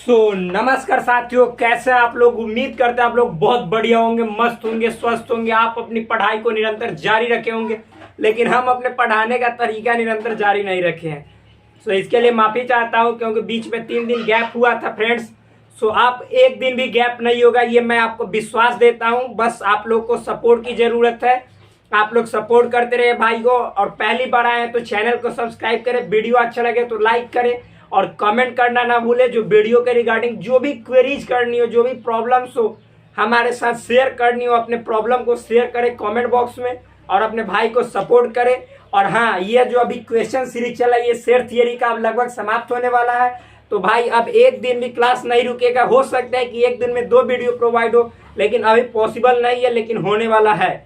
नमस्कार साथियों, कैसे आप लोग। उम्मीद करते हैं आप लोग बहुत बढ़िया होंगे, मस्त होंगे, स्वस्थ होंगे। आप अपनी पढ़ाई को निरंतर जारी रखे होंगे, लेकिन हम अपने पढ़ाने का तरीका निरंतर जारी नहीं रखे हैं। इसके लिए माफी चाहता हूं, क्योंकि बीच में 3 दिन गैप हुआ था फ्रेंड्स। आप एक दिन भी गैप नहीं होगा, ये मैं आपको विश्वास देता हूं। बस आप लोग को सपोर्ट की जरूरत है। आप लोग सपोर्ट करते रहे भाई को, और पहली बार आए तो चैनल को सब्सक्राइब करें, वीडियो अच्छा लगे तो लाइक करें और कमेंट करना ना भूले। जो वीडियो के रिगार्डिंग जो भी क्वेरीज करनी हो, जो भी प्रॉब्लम्स हो, हमारे साथ शेयर करनी हो, अपने प्रॉब्लम को शेयर करें कमेंट बॉक्स में और अपने भाई को सपोर्ट करें। और हाँ, ये जो अभी क्वेश्चन सीरीज चला है, ये सेट थियरी का अब लगभग समाप्त होने वाला है। तो भाई अब एक दिन भी क्लास नहीं रुकेगा। हो सकता है कि एक दिन में 2 वीडियो प्रोवाइड हो, लेकिन अभी पॉसिबल नहीं है, लेकिन होने वाला है।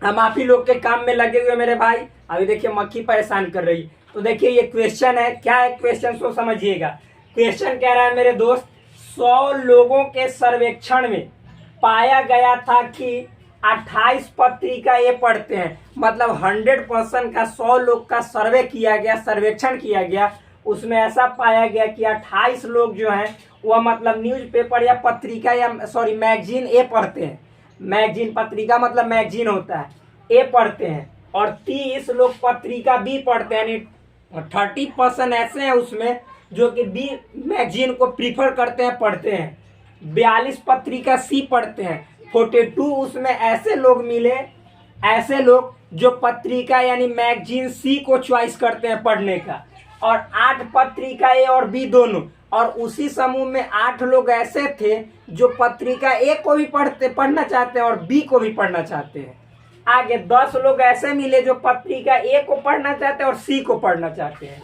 हम आप ही लोग के काम में लगे हुए मेरे भाई। अभी देखिए मक्खी परेशान कर रही है। तो देखिए ये क्वेश्चन है, क्या है क्वेश्चन सो समझिएगा। क्वेश्चन कह रहा है मेरे दोस्त, 100 लोगों के सर्वेक्षण में पाया गया था कि 28 पत्रिका ये पढ़ते हैं। मतलब 100% का 100 लोग का सर्वे किया गया, सर्वेक्षण किया गया। उसमें ऐसा पाया गया कि 28 लोग जो हैं वह मतलब न्यूज़पेपर या पत्रिका या मैगजीन ये पढ़ते हैं। मैगजीन, पत्रिका मतलब मैगजीन होता है, ये पढ़ते हैं। और 30 लोग पत्रिका बी पढ़ते हैं, यानी 30% ऐसे हैं उसमें जो कि बी मैगजीन को प्रीफर करते हैं, पढ़ते हैं। 42 पत्रिका सी पढ़ते हैं। 42 उसमें ऐसे लोग मिले, ऐसे लोग जो पत्रिका यानी मैगजीन सी को चॉइस करते हैं पढ़ने का। और 8 पत्रिका ए और बी दोनों। और उसी समूह में 8 लोग ऐसे थे जो पत्रिका ए को भी पढ़ना चाहते हैं और बी को भी पढ़ना चाहते हैं। आगे 10 लोग ऐसे मिले जो पत्रिका ए को पढ़ना चाहते हैं और सी को पढ़ना चाहते हैं।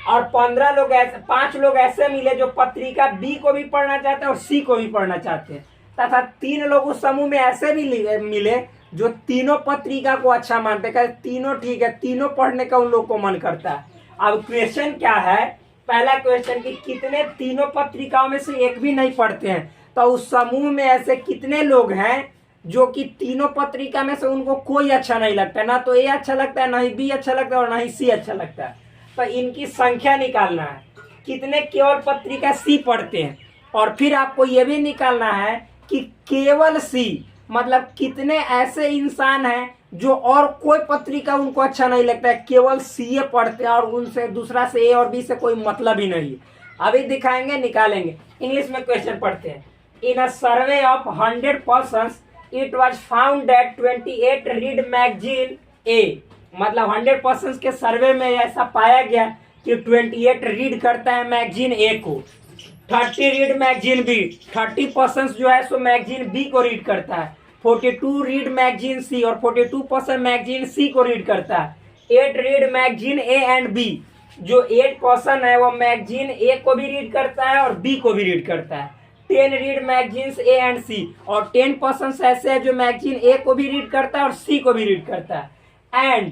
और 5 लोग ऐसे मिले जो पत्रिका बी को भी पढ़ना चाहते हैं और सी को भी पढ़ना चाहते हैं। तथा 3 लोग उस समूह में ऐसे भी मिले जो तीनों पत्रिका को अच्छा मानते हैं, तीनों ठीक है, तीनों पढ़ने का उन लोग को मन करता है। अब क्वेश्चन क्या है, पहला क्वेश्चन कि कितने तीनों पत्रिकाओं में से एक भी नहीं पढ़ते हैं। तो उस समूह में ऐसे कितने लोग हैं जो कि तीनों पत्रिका में से उनको कोई अच्छा नहीं लगता है, ना तो ए अच्छा लगता है, ना ही बी अच्छा लगता है और ना ही सी अच्छा लगता है। तो इनकी संख्या निकालना है, कितने केवल पत्रिका सी पढ़ते हैं। और फिर आपको ये भी निकालना है कि केवल सी मतलब कितने ऐसे इंसान हैं जो और कोई पत्रिका उनको अच्छा नहीं लगता है, केवल सी पढ़ते हैं और उनसे दूसरा से ए और बी से कोई मतलब ही नहीं है। अभी दिखाएंगे, निकालेंगे। इंग्लिश में क्वेश्चन पढ़ते हैं। In a survey of 100 persons it was found that 28 read magazine A. मतलब 100% के सर्वे में ऐसा पाया गया कि 28 रीड करता है मैगजीन ए को, 30 रीड मैगजीन बी, 30% जो है सो मैगजीन बी को रीड करता है, 42 रीड मैगजीन सी और 42% मैगजीन सी को रीड करता है, 8 read magazine A and B. जो 8% है वो मैगजीन ए को भी रीड करता है और बी को भी रीड करता है। 10 read magazines A and C और 10% ऐसे है जो मैगजीन ए को भी रीड करता है और सी को भी रीड करता है। And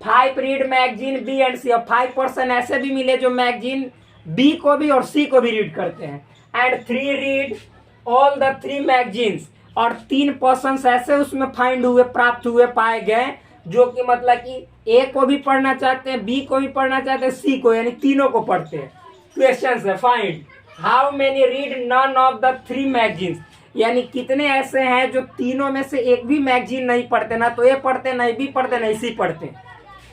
5 read magazine B and C और 5% ऐसे भी मिले जो मैगजीन बी को भी और सी को भी रीड करते हैं। And 3 read all the 3 magazines और 3% ऐसे उसमें फाइंड हुए, प्राप्त हुए, पाए गए जो कि मतलब कि ए को भी पढ़ना चाहते हैं, बी को भी पढ़ना चाहते हैं, सी को, यानी तीनों को पढ़ते हैं। क्वेश्चन है, find how many read none of the 3 magazines. यानी कितने ऐसे हैं जो तीनों में से एक भी मैगजीन नहीं पढ़ते, ना तो ए पढ़ते, नहीं बी पढ़ते, नहीं सी पढ़ते।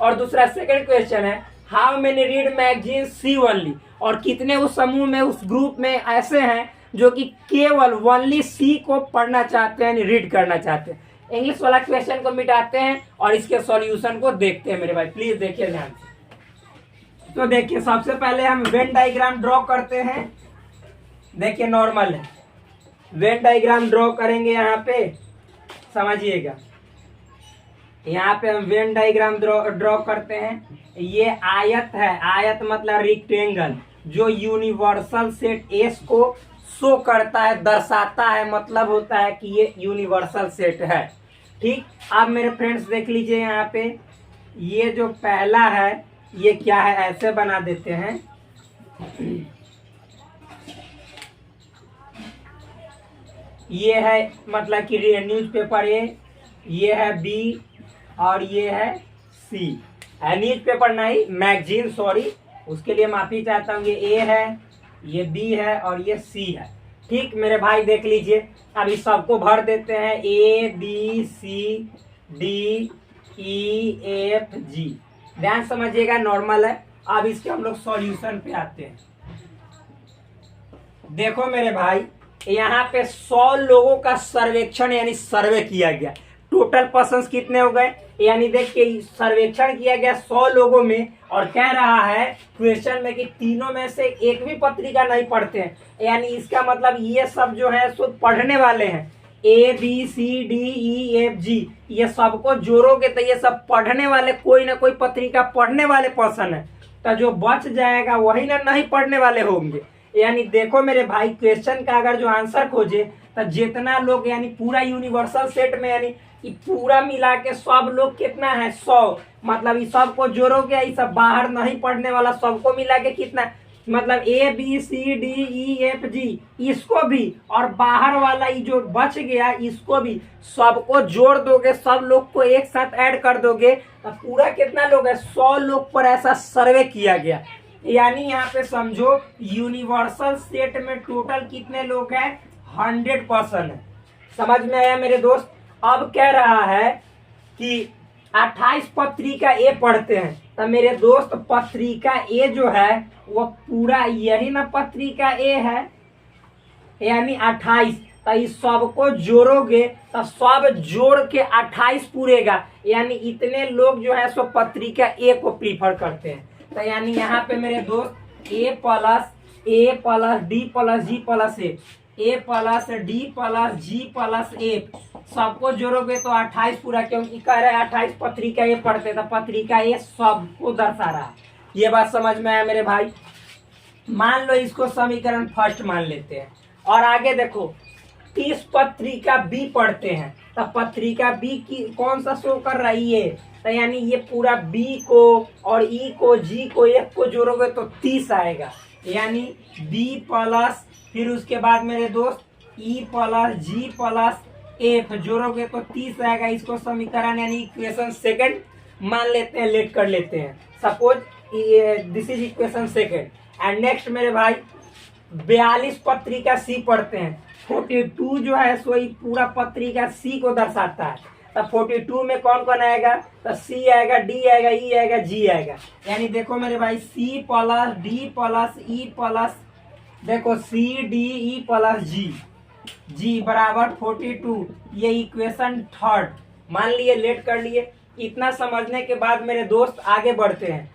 और दूसरा सेकंड क्वेश्चन है, how many read magazine C only. और कितने उस समूह में, उस ग्रुप में ऐसे हैं जो कि केवल ओनली सी को पढ़ना चाहते हैं, रीड करना चाहते हैं। इंग्लिश वाला क्वेश्चन को मिटाते हैं और इसके सॉल्यूशन को देखते हैं मेरे भाई। प्लीज देखिए ध्यान से। तो देखिए सबसे पहले हम वेन डायग्राम ड्रॉ करते हैं। देखिए नॉर्मल है, वेन डायग्राम ड्रॉ करेंगे। यहाँ पे समझिएगा, यहाँ पे हम वेन डायग्राम ड्रॉ करते हैं। ये आयत है, आयत मतलब रेक्टेंगल, जो यूनिवर्सल सेट एस को शो करता है, दर्शाता है, मतलब होता है कि ये यूनिवर्सल सेट है। ठीक, अब मेरे फ्रेंड्स देख लीजिए यहाँ पे, ये जो पहला है ये क्या है, ऐसे बना देते हैं। ये है मतलब कि न्यूज़पेपर ए, ये है बी और ये है सी। न्यूज़पेपर नहीं, मैगजीन, सॉरी, उसके लिए माफी चाहता हूँ। ये ए है, ये बी है और ये सी है। ठीक मेरे भाई देख लीजिए, अब इस सबको भर देते हैं। A B C D E F G, ध्यान समझिएगा, नॉर्मल है। अब इसके हम लोग सॉल्यूशन पे आते हैं। देखो मेरे भाई, यहाँ पे 100 लोगों का सर्वेक्षण यानी सर्वे किया गया। टोटल पर्सन कितने हो गए, यानी देख के सर्वेक्षण किया गया 100 लोगों में, और कह रहा है क्वेश्चन में कि तीनों में से एक भी पत्रिका नहीं पढ़ते हैं। यानी इसका मतलब ये सब जो है सो पढ़ने वाले हैं। A B C D E F G, ये सबको जोड़ोगे तो ये सब पढ़ने वाले, कोई ना कोई पत्रिका पढ़ने वाले पर्सन है। तो जो बच जाएगा वही ना नहीं पढ़ने वाले होंगे। यानी देखो मेरे भाई, क्वेश्चन का अगर जो आंसर खोजे तो जितना लोग, यानी पूरा यूनिवर्सल सेट में, यानी कि पूरा मिला के सब लोग कितना है 100, मतलब इस सबको जोड़ोगे, ये सब बाहर नहीं पढ़ने वाला सबको मिला के कितना, मतलब A B C D E F G, इसको भी और बाहर वाला ये जो बच गया इसको भी, सबको जोड़ दोगे, सब लोग को एक साथ ऐड कर दोगे तो पूरा कितना लोग है 100 लोग पर ऐसा सर्वे किया गया। यानी यहाँ पे समझो यूनिवर्सल सेट में टोटल कितने लोग हैं 100% है। समझ में आया मेरे दोस्त। अब कह रहा है कि 28 पत्रिका ए पढ़ते हैं। तो मेरे दोस्त पत्रिका ए जो है वो पूरा यही ना पत्रिका ए है, यानी 28। तो इस सबको जोड़ोगे तो सब जोड़ के 28 पूरेगा। यानी इतने लोग जो है सो पत्रिका ए को प्रीफर करते हैं। तो यानी यहाँ पे मेरे दोस्त ए प्लस डी प्लस जी प्लस ए प्लस डी प्लस जी प्लस ए, सबको जोड़ोगे तो 28 पूरा, क्योंकि कह रहे हैं 28 पत्रिका ये पढ़ते, तो पत्रिका ये सबको दर्शा रहा है। ये बात समझ में आया मेरे भाई। मान लो इसको समीकरण फर्स्ट मान लेते हैं, और आगे देखो 30 पत्रिका बी पढ़ते हैं। तो पत्रिका बी की कौन सा शो कर रहा है ये, तो यानी ये पूरा बी को और ई को जी को एफ को जोड़ोगे तो 30 आएगा। यानी बी प्लस फिर उसके बाद मेरे दोस्त ई प्लस जी प्लस एफ जोड़ोगे तो 30 आएगा। इसको समीकरण यानी इक्वेशन सेकंड मान लेते हैं, लेट कर लेते हैं। Suppose this is equation second. And next मेरे भाई 42 पत्रिका सी पढ़ते हैं। 42 जो है सो पूरा पत्रिका सी को दर्शाता है। तो 42 में कौन कौन आएगा, तो सी आएगा, डी आएगा, ई आएगा, जी आएगा। यानी देखो मेरे भाई C plus D plus E plus, देखो सी डी ई प्लस जी बराबर 42। ये इक्वेशन थर्ड मान लिए, लेट कर लिए। इतना समझने के बाद मेरे दोस्त आगे बढ़ते हैं।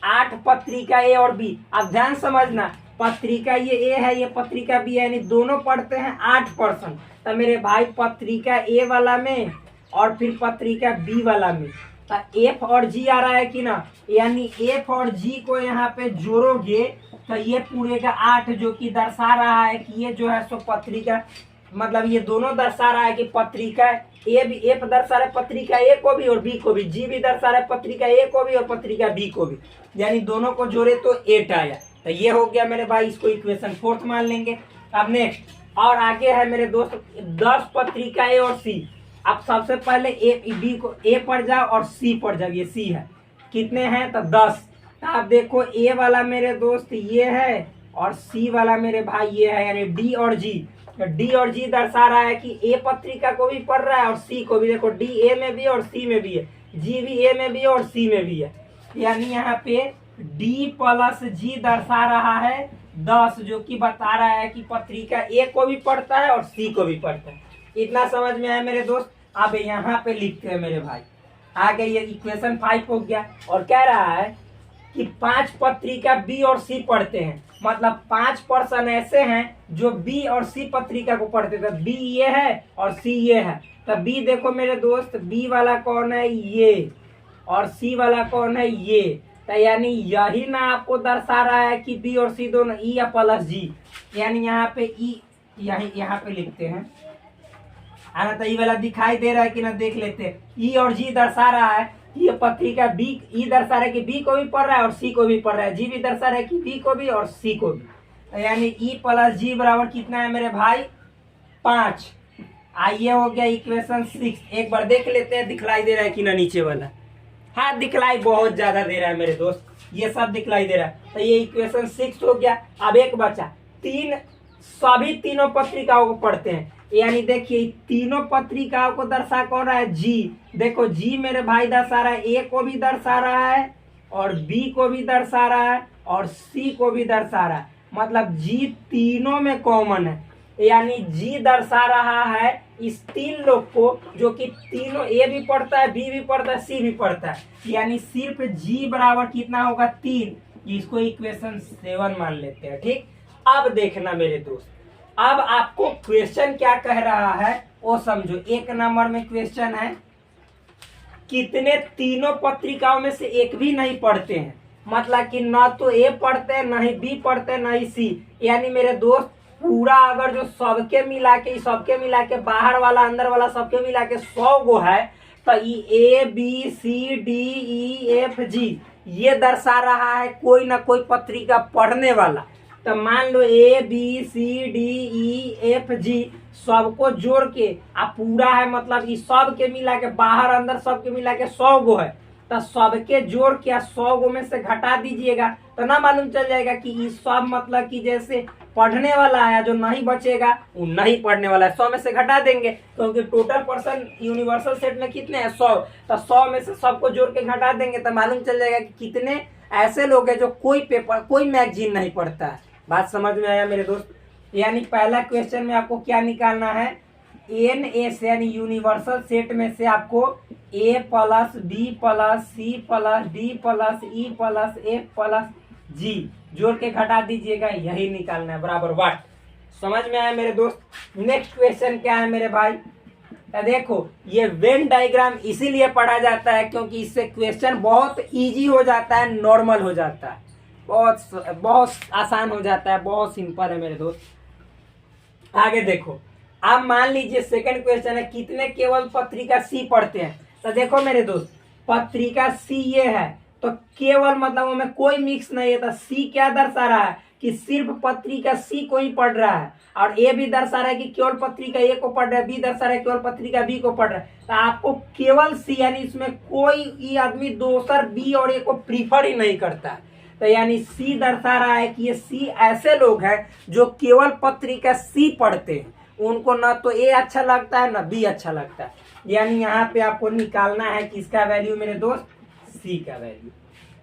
8 पत्रिका ए और बी। अब ध्यान समझना, पत्रिका ये ए है, ये पत्रिका बी है, यानी दोनों पढ़ते हैं 8%। तो मेरे भाई पत्रिका ए वाला में और फिर पत्रिका बी वाला में तो एफ और जी आ रहा है कि ना, यानी एफ और जी को यहाँ पे जोड़ोगे तो ये पूरे का 8, जो कि दर्शा रहा है कि ये जो है सो पत्रिका, मतलब ये दोनों दर्शा रहा है कि पत्रिका ए भी, एफ दर्शा रहा है पत्रिका ए को भी और बी को भी, जी भी दर्शा रहा है पत्रिका ए को भी और पत्रिका बी को भी, यानी दोनों को जोड़े तो 8 आया। तो ये हो गया मेरे भाई, इसको इक्वेशन फोर्थ मान लेंगे। अब नेक्स्ट और आगे है मेरे दोस्त 10 पत्रिका ए और सी। अब सबसे पहले ए बी को ए पढ़ जाओ और सी पढ़ जाओ। ये सी है, कितने हैं तो 10। तो आप देखो ए वाला मेरे दोस्त ये है और सी वाला मेरे भाई ये है, यानी डी और जी। डी और जी दर्शा रहा है कि ए पत्रिका को भी पढ़ रहा है और सी को भी। देखो डी ए में भी और सी में भी है, जी भी ए में भी और सी में भी है। यानी यहाँ पे डी प्लस जी दर्शा रहा है 10, जो कि बता रहा है कि पत्रिका ए को भी पढ़ता है और सी को भी पढ़ता है। इतना समझ में आया मेरे दोस्त। अब यहाँ पे लिखते हैं मेरे भाई, आगे ये इक्वेशन 5 हो गया और कह रहा है कि 5 पत्रिका बी और सी पढ़ते हैं। मतलब 5% ऐसे हैं जो बी और सी पत्रिका को पढ़ते थे। बी ये है और सी ये है। तो बी देखो मेरे दोस्त, बी वाला कौन है ये और सी वाला कौन है ये। तो यानी यही ना आपको दर्शा रहा है कि बी और सी दोनों ई या प्लस जी। यानी यहाँ पे ई, यहाँ पे लिखते हैं आना। तो ई वाला दिखाई दे रहा है कि ना, देख लेते हैं। ई और जी दर्शा रहा है ये पत्रिका बी, ई दर्शा रहा है कि बी को भी पढ़ रहा है और सी को भी पढ़ रहा है। जी भी दर्शा रहा है कि बी को भी और सी को भी। तो यानी ई प्लस जी बराबर कितना है मेरे भाई 5। आइए हो गया इक्वेशन 6। एक बार देख लेते हैं दिखलाई दे रहा है कि ना नीचे वाला। हाँ दिखलाई बहुत ज्यादा दे रहा है मेरे दोस्त। ये सब दिखलाई दे रहा है। तो ये इक्वेशन 6 हो गया। अब एक बचा, सभी तीनों पत्रिकाओं को पढ़ते हैं। यानी देखिए तीनों पत्रिकाओं को दर्शा कौन रहा है, जी। देखो जी मेरे भाई दर्शा रहा है, ए को भी दर्शा रहा है और बी को भी दर्शा रहा है और सी को भी दर्शा रहा है। मतलब जी तीनों में कॉमन है। यानी जी दर्शा रहा है इस तीन लोग को, जो कि तीनों ए भी पढ़ता है, बी भी पढ़ता है, सी भी पढ़ता है। यानी सिर्फ जी बराबर कितना होगा, 3। इसको इक्वेशन 7 मान लेते हैं। ठीक, अब देखना मेरे दोस्त, अब आपको क्वेश्चन क्या कह रहा है वो समझो। 1 नंबर में क्वेश्चन है, कितने तीनों पत्रिकाओं में से एक भी नहीं पढ़ते हैं। मतलब कि ना तो ए पढ़ते हैं, ना ही बी पढ़ते हैं, ना ही सी। यानी मेरे दोस्त पूरा अगर जो सबके मिला के बाहर वाला अंदर वाला सबके मिला के 100 गो है, तो A B C D E F G ये दर्शा रहा है कोई ना कोई पत्रिका पढ़ने वाला। तो मान लो A B C D E F G सबको जोड़ के आप पूरा है, मतलब इस सब के मिला के बाहर अंदर सबके मिला के 100 गो है। तो सबके जोड़ के 100 गो में से घटा दीजिएगा तो ना मालूम चल जाएगा कि इस सब मतलब कि जैसे पढ़ने वाला है, जो नहीं बचेगा वो नहीं पढ़ने वाला है। 100 में से घटा देंगे क्योंकि टोटल पर्सन यूनिवर्सल सेट में कितने हैं, 100। तो 100 में से सबको जोड़ के घटा देंगे तो मालूम चल जाएगा कि कितने ऐसे लोग हैं जो कोई मैगजीन नहीं पढ़ता है। बात समझ में आया मेरे दोस्त। यानी पहला क्वेश्चन में आपको क्या निकालना है, एन एस यानी यूनिवर्सल सेट में से आपको A plus B plus C plus D plus E plus F plus G जोड़ के घटा दीजिएगा, यही निकालना है बराबर व्हाट। समझ में आया मेरे दोस्त। नेक्स्ट क्वेश्चन क्या है मेरे भाई, तो देखो ये वेन डायग्राम इसीलिए पढ़ा जाता है क्योंकि इससे क्वेश्चन बहुत इजी हो जाता है, नॉर्मल हो जाता है, बहुत आसान हो जाता है, बहुत सिंपल है मेरे दोस्त। आगे देखो, आप मान लीजिए सेकंड क्वेश्चन है, कितने केवल पत्रिका सी पढ़ते हैं। तो देखो मेरे दोस्त, पत्रिका सी ये है तो केवल मतलब में कोई मिक्स नहीं है। तो सी क्या दर्शा रहा है कि सिर्फ पत्रिका सी को ही पढ़ रहा है, और ए भी दर्शा रहा है कि केवल पत्रिका ए को पढ़ रहा है, बी दर्शा रहा है केवल पत्रिका बी को पढ़ रहा है। तो आपको केवल सी यानी इसमें कोई आदमी दोसर बी और ए को प्रीफर ही नहीं करता है। तो यानी सी दर्शा रहा है कि ये सी ऐसे लोग हैं जो केवल पत्रिका सी पढ़ते हैं, उनको ना तो ए अच्छा लगता है ना बी अच्छा लगता है। यानी यहाँ पे आपको निकालना है किसका वैल्यू मेरे दोस्त, सी का वैल्यू।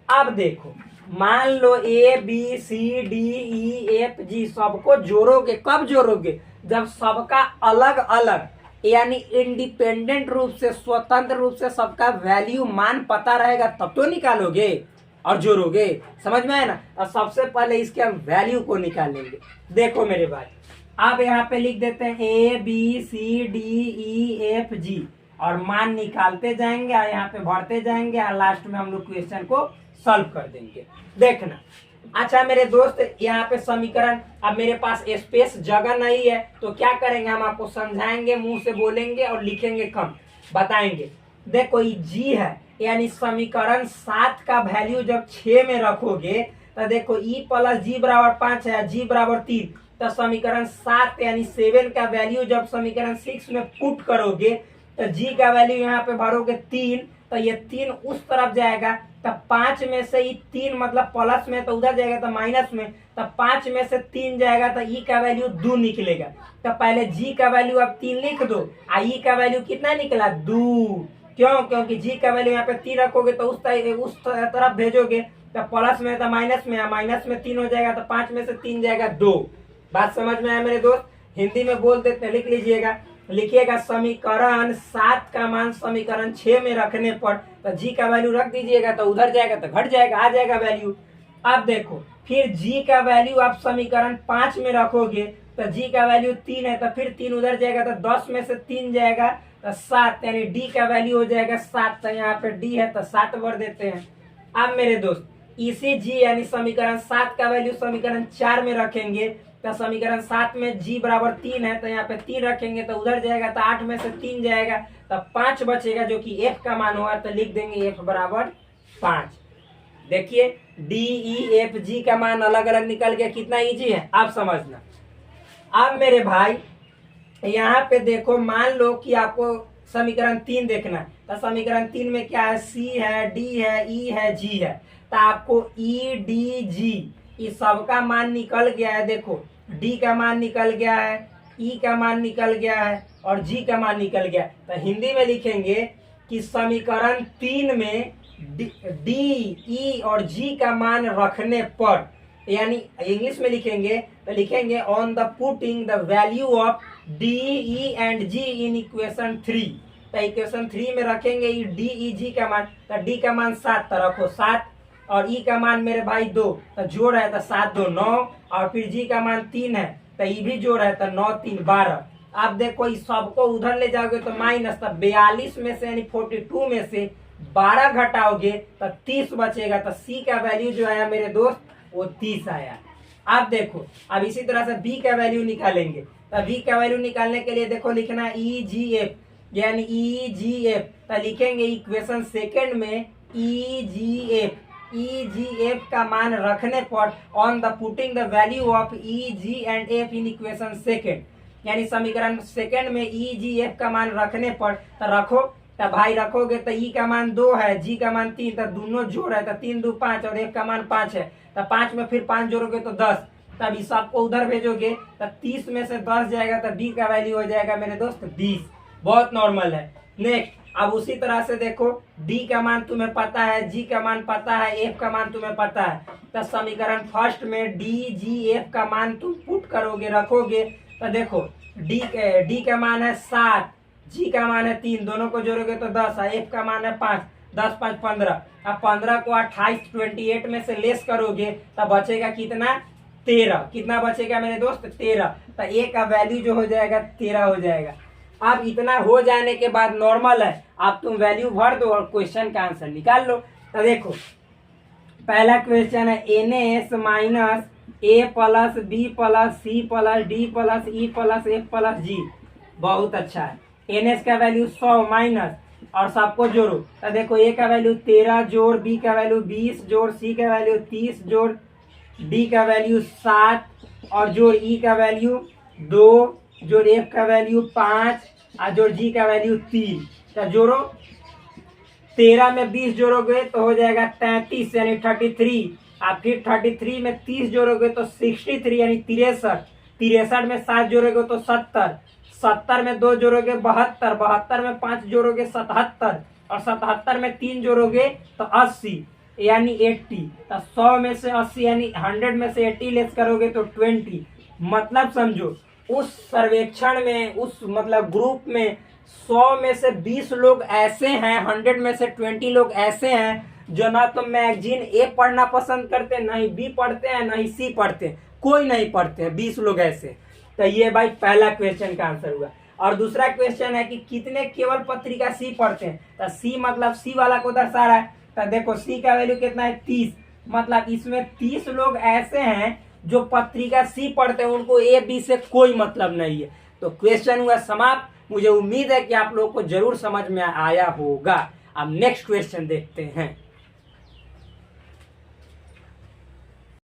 अब देखो मान लो A B C D E F G सबको जोड़ोगे, कब जोड़ोगे, जब सबका अलग अलग यानी इंडिपेंडेंट रूप से, स्वतंत्र रूप से सबका वैल्यू मान पता रहेगा तब तो निकालोगे और जोड़ोगे। समझ में आया ना। और सबसे पहले इसके हम वैल्यू को निकालेंगे। देखो मेरे भाई, आप यहाँ पे लिख देते हैं A B C D E F G और मान निकालते जाएंगे और यहाँ पे भरते जाएंगे और लास्ट में हम लोग क्वेश्चन को सॉल्व कर देंगे। देखना अच्छा मेरे दोस्त, यहाँ पे समीकरण, अब मेरे पास स्पेस जगह नहीं है तो क्या करेंगे, हम आपको समझाएंगे, मुंह से बोलेंगे और लिखेंगे कम, बताएंगे। देखो ये जी है, यानी समीकरण 7 का वैल्यू जब 6 में रखोगे तो देखो ई प्लस जी बराबर 5 है, जी बराबर 3। तो समीकरण 7 यानी 7 का वैल्यू जब समीकरण 6 में पुट करोगे तो जी का वैल्यू यहाँ पे भरोगे 3, तो ये 3 उस तरफ जाएगा। तो 5 में से ही 3 मतलब प्लस में तो उधर जाएगा तो माइनस में, तो 5 में से 3 जाएगा तो ई का वैल्यू 2 निकलेगा। तो पहले जी का वैल्यू अब 3 लिख दो, ई का वैल्यू कितना निकला 2। क्यों, क्योंकि जी का वैल्यू यहाँ पे 3 रखोगे तो उस तरफ भेजोगे तो प्लस में तो माइनस में, माइनस में 3 हो जाएगा तो 5 में से 3 जाएगा 2। बात समझ में आया मेरे दोस्त। हिंदी में बोल देते हैं, लिख लीजिएगा, लिखिएगा समीकरण 7 का मान समीकरण 6 में रखने पर तो जी का वैल्यू रख दीजिएगा तो उधर जाएगा तो घट जाएगा, आ जाएगा वैल्यू। अब देखो फिर जी का वैल्यू आप समीकरण 5 में रखोगे तो जी का वैल्यू 3 है, तो फिर 3 उधर जाएगा तो 10 में से 3 जाएगा तो 7, यानी डी का वैल्यू हो जाएगा 7। तो यहाँ पे डी है तो 7 भर देते हैं। अब मेरे दोस्त इसी जी यानी समीकरण 7 का वैल्यू समीकरण 4 में रखेंगे तो समीकरण 7 में जी बराबर 3 है, तो यहाँ पे 3 रखेंगे तो उधर जाएगा तो 8 में से 3 जाएगा तो 5 बचेगा जो कि एफ का मान होगा, तो लिख देंगे एफ बराबर 5। देखिए डी ई एफ जी का मान अलग अलग निकल गया, कितना इजी है आप समझना। अब मेरे भाई यहाँ पे देखो, मान लो कि आपको समीकरण 3 देखना है तो समीकरण 3 में क्या है, सी है, डी है, ई है, जी है। तो आपको ई डी जी इस सब का मान निकल गया है। देखो डी का मान निकल गया है, ई का मान निकल गया है और जी का मान निकल गया। तो हिंदी में लिखेंगे कि समीकरण 3 में डी, ई और जी का मान रखने पर, यानी इंग्लिश में लिखेंगे तो लिखेंगे on the putting the value of D, E and G in equation 3। तो इक्वेशन 3 में रखेंगे डी, ई, जी का मान। तो डी का मान 7, तो रखो 7 और ई का मान मेरे भाई 2, तो जोड़ है तो 7 2 9 और फिर जी का मान 3 है तो ई भी जोड़ है तो 9 3 12। अब देखो इस सबको उधर ले जाओगे तो माइनस, तो 42 में से यानी 42 में से 12 घटाओगे तो 30 बचेगा। तो सी का वैल्यू जो आया मेरे दोस्त वो 30 आया। अब देखो अब इसी तरह से बी का वैल्यू निकालेंगे। तो बी का वैल्यू निकालने के लिए देखो लिखना ई जी एफ, यानी ई जी एफ। तो लिखेंगे इक्वेशन सेकेंड में ई जी एफ, ई जी एफ का मान रखने पर on the putting the value of E G and F in equation second, यानी समीकरण सेकेंड में ई जी एफ का मान रखने पर तो रखो। तो भाई रखोगे तो ई का मान 2 है, जी का मान 3, तो दोनों जोड़ है तो 3 2 5 और एफ का मान 5 है। तो 5 में फिर 5 जोड़ोगे तो 10, तब इस सबको उधर भेजोगे तो 30 में से 10 जाएगा तो बी का वैल्यू हो जाएगा मेरे दोस्त 20। बहुत नॉर्मल है। नेक्स्ट अब उसी तरह से देखो डी का मान तुम्हें पता है, जी का मान पता है, एफ का मान तुम्हें पता है। तो समीकरण फर्स्ट में डी जी एफ का मान तुम पुट करोगे, रखोगे। तो देखो डी का मान है 7, जी का मान है 3, दोनों को जोड़ोगे तो 10 है, एफ का मान है 5, 10 5 15। अब 15 को 28 28 में से लेस करोगे तो बचेगा कितना 13। कितना बचेगा मेरे दोस्त 13। तो ए का वैल्यू जो हो जाएगा 13 हो जाएगा। अब इतना हो जाने के बाद नॉर्मल है, अब तुम वैल्यू भर दो और क्वेश्चन का आंसर निकाल लो। तो देखो पहला क्वेश्चन है NaS minus A plus B plus C plus D plus E plus F plus G. बहुत अच्छा है। NaS का वैल्यू 100 माइनस और सबको जोड़ो। तो देखो ए का वैल्यू 13 जोड़ बी का वैल्यू 20 जोड़ सी का वैल्यू 30 जोड़ डी का वैल्यू 7 और जोड़ ई का वैल्यू 2 जोड़ एफ का वैल्यू 5 और जोड़ जी का वैल्यू 3। तो जोड़ो 13 में 20 जोड़ोगे तो हो जाएगा 33 यानी 33। आप फिर 33 में 30 जोड़ोगे तो 63 यानी 63। 63 में 7 जोड़ोगे तो 70। 70 में 2 जोड़ोगे 72। 72 में 5 जोड़ोगे 77 और 77 में 3 जोड़ोगे तो 80 यानी 80। तो 100 में से 80 यानी 100 में से 80 लेस करोगे तो 20। मतलब समझो उस सर्वेक्षण में उस मतलब ग्रुप में 100 में से 20 लोग ऐसे हैं, 100 में से 20 लोग ऐसे हैं जो ना तो मैगजीन ए पढ़ना पसंद करते, ना ही बी पढ़ते हैं, ना ही सी पढ़ते हैं, कोई नहीं पढ़ते हैं, 20 लोग ऐसे। तो ये भाई पहला क्वेश्चन का आंसर हुआ। और दूसरा क्वेश्चन है कि कितने केवल पत्रिका सी पढ़ते हैं। तो सी मतलब सी वाला को दर्शा रहा है। तो देखो सी का वैल्यू कितना है 30, मतलब इसमें 30 लोग ऐसे हैं जो पत्रिका सी पढ़ते हैं, उनको ए बी से कोई मतलब नहीं है। तो क्वेश्चन हुआ समाप्त। मुझे उम्मीद है कि आप लोग को जरूर समझ में आया होगा। अब नेक्स्ट क्वेश्चन देखते हैं।